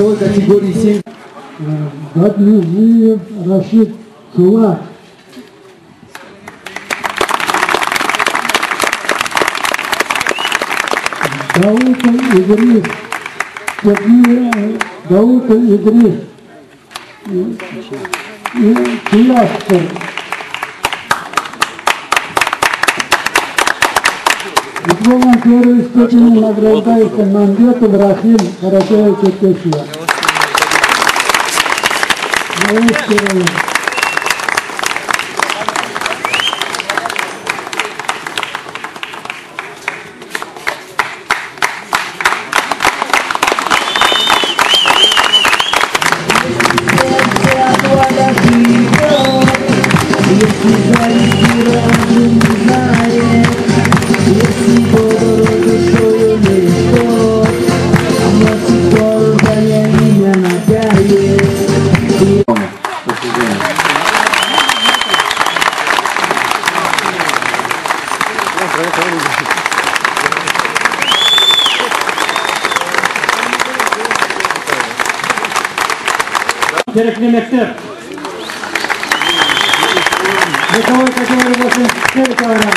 весовой категории 7. Гадлюзиев Рашид Сулак. Даутов Идрис. Даутов Идрис. Киястер. Дипломом первой степени награждается Мамбетов Рахим Карачаева-Черкесия. Gerekli mektep. Весовой категории 84 килограмм.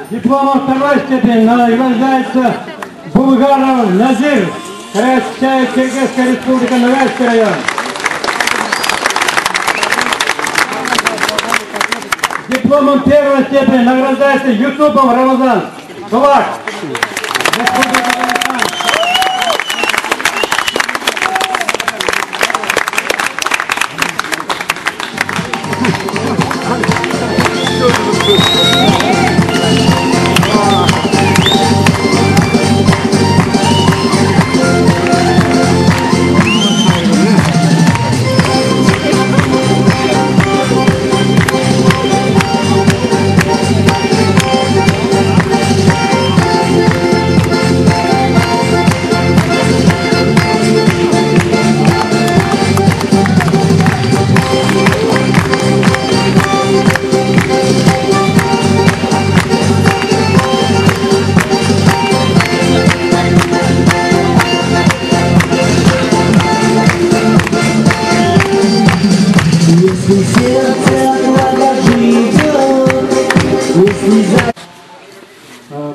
Дипломом второй степени награждается Булгаров Назир, Карачаево-Черкесская республика, Ногайский район. Дипломом первой степени награждается Юсупов Рамазан, Словак.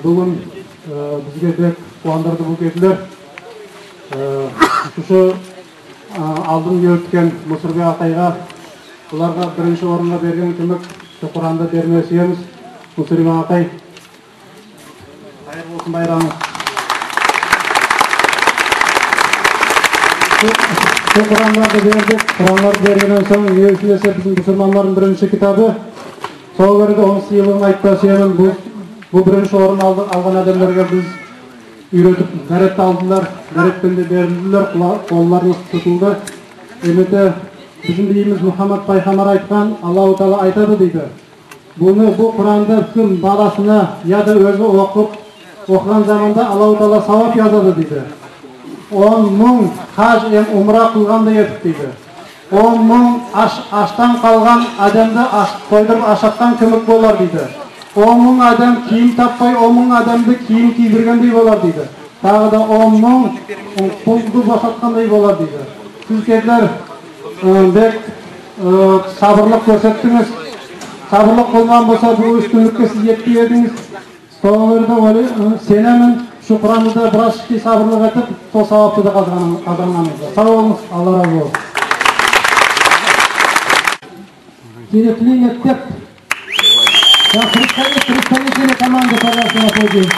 Бүгін бізге бек қуандырды бұл кетілер. Шушы алдын өткен Мұсырбек Атайға, бұларға бірінші орынға берген көмек Құранды бермесеміз. Мұсырбек Атай, қайыр болсын байрамы. Құранларды бердік. Құранларды бергеннен соң еусілесе біздің мұсылмандардың бірінші кітабы. Сол көрді 10 сыйлығын айтпасымен бұл бірінші орын алған адамдарға біз үйретіп, дәрет алдылар, дәретпен де берілділер, қолларымыз тұтылды. Еметі біздің дейміз Мұхаммад пайғамбар айтқан, Аллаху Тағала айтады дейді. Бұл Құранды кім баласына яда өзі оқыған заманда Аллаху Тағала сауап жазады дейді. 10 мың хаж умра қылғандай етіп дейді. 10 мың аштан қалған адамды тойдырып ашатқан көмек болар дейді. 10 мың адам киім таппай, 10 мың адамды киім кидіргендей болар дейді. Тағы да 10 мың пұлды босатқандай болар дейді. Сіздер бек сабырлық көрсеттіңіз. Сабырлық болған болса, бұл үстінлікке сіз жетпей едіңіз. Соңырды сенемін, şu Kur'an'da biraz sabırlık edip, o savapı da kazanmamızda. Sağ olunuz, Allah razı olsun. Gerekli mektep. Представители команды, пожалуйста, на подиум.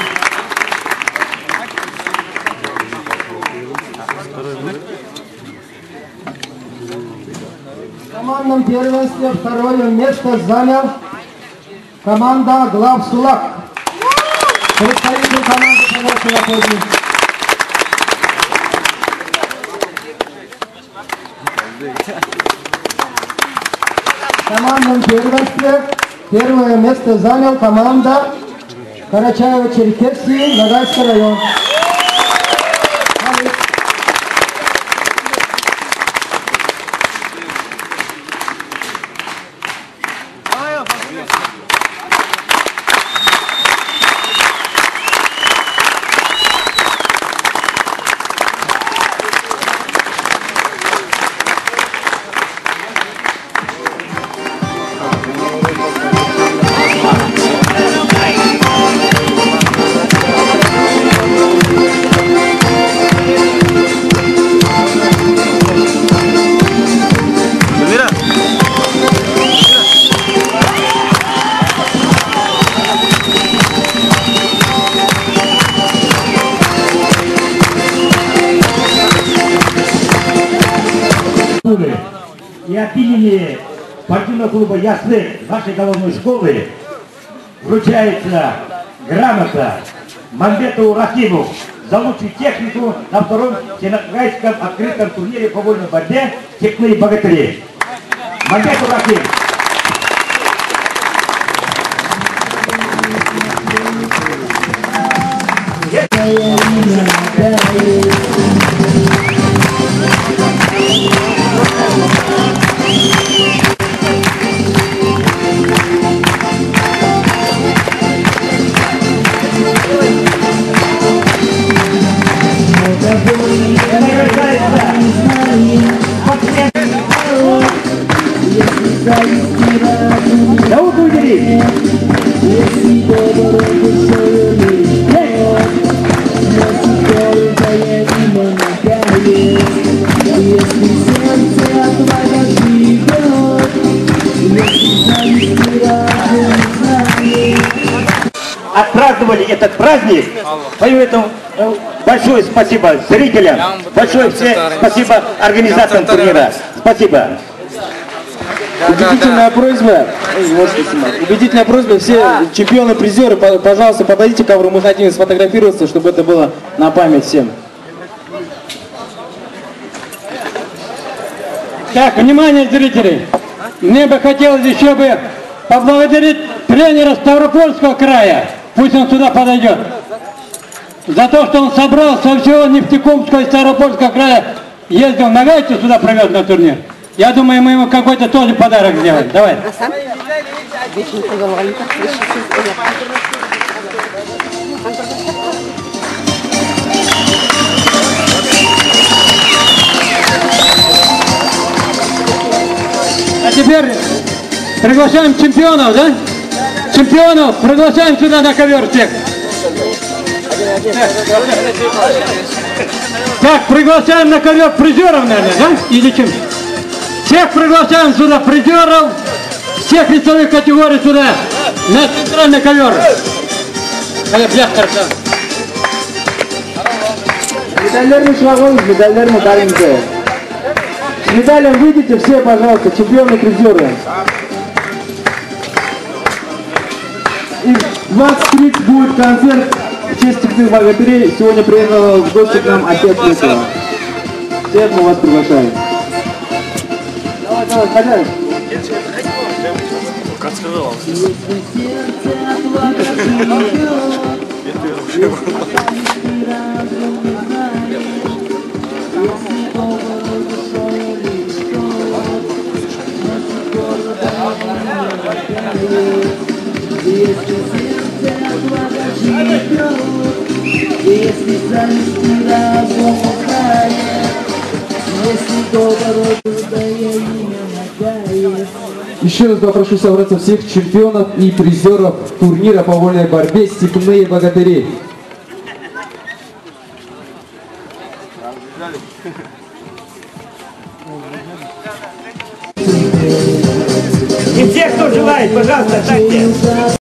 В командном первенстве второе место занял команда Главсулак. Представитель команды, пожалуйста, на подиум. В командном первенстве первое место занял команда Карачаево-Черкесии, Ногайский район. И от имени спортивного клуба «Ясны» нашей головной школы вручается грамота Мамбетову Рахиму за лучшую технику на втором всероссийском открытом турнире по вольной борьбе «Степные богатыри». Мамбетов Рахим. Дауд Уйдерис. Отпраздновали этот праздник, поэтому большое спасибо зрителям, большое спасибо организаторам турнира. Спасибо. Убедительная просьба, все чемпионы-призеры, пожалуйста, подойдите к ковру, мы хотим сфотографироваться, чтобы это было на память всем. Так, внимание, зрители! Мне бы хотелось еще бы поблагодарить тренера Ставропольского края, пусть он сюда подойдет, за то, что он собрал со всего Нефтекумского и Ставропольского края, ездил на гайке сюда, привез на турнир. Я думаю, мы ему какой-то тоже подарок сделаем. Давай. А теперь приглашаем чемпионов, да? Чемпионов приглашаем сюда на ковер всех. Так, приглашаем на ковер призеров, наверное, да? Или чем? Всех приглашаем сюда призеров, всех весовых категорий сюда, на центральный ковер. Медальерный шлагбаум, медальерный даринка. С медалем выйдите все, пожалуйста, чемпионы-призеры. И в 20:30 будет концерт в честь степных богатырей. Сегодня приехал в гости к нам отец Лысова. Всех мы вас приглашаем. Давай, хозяин. Как сказал. Еще раз попрошу собраться всех чемпионов и призеров турнира по вольной борьбе «Степные богатыри». И все, кто желает, пожалуйста, станьте.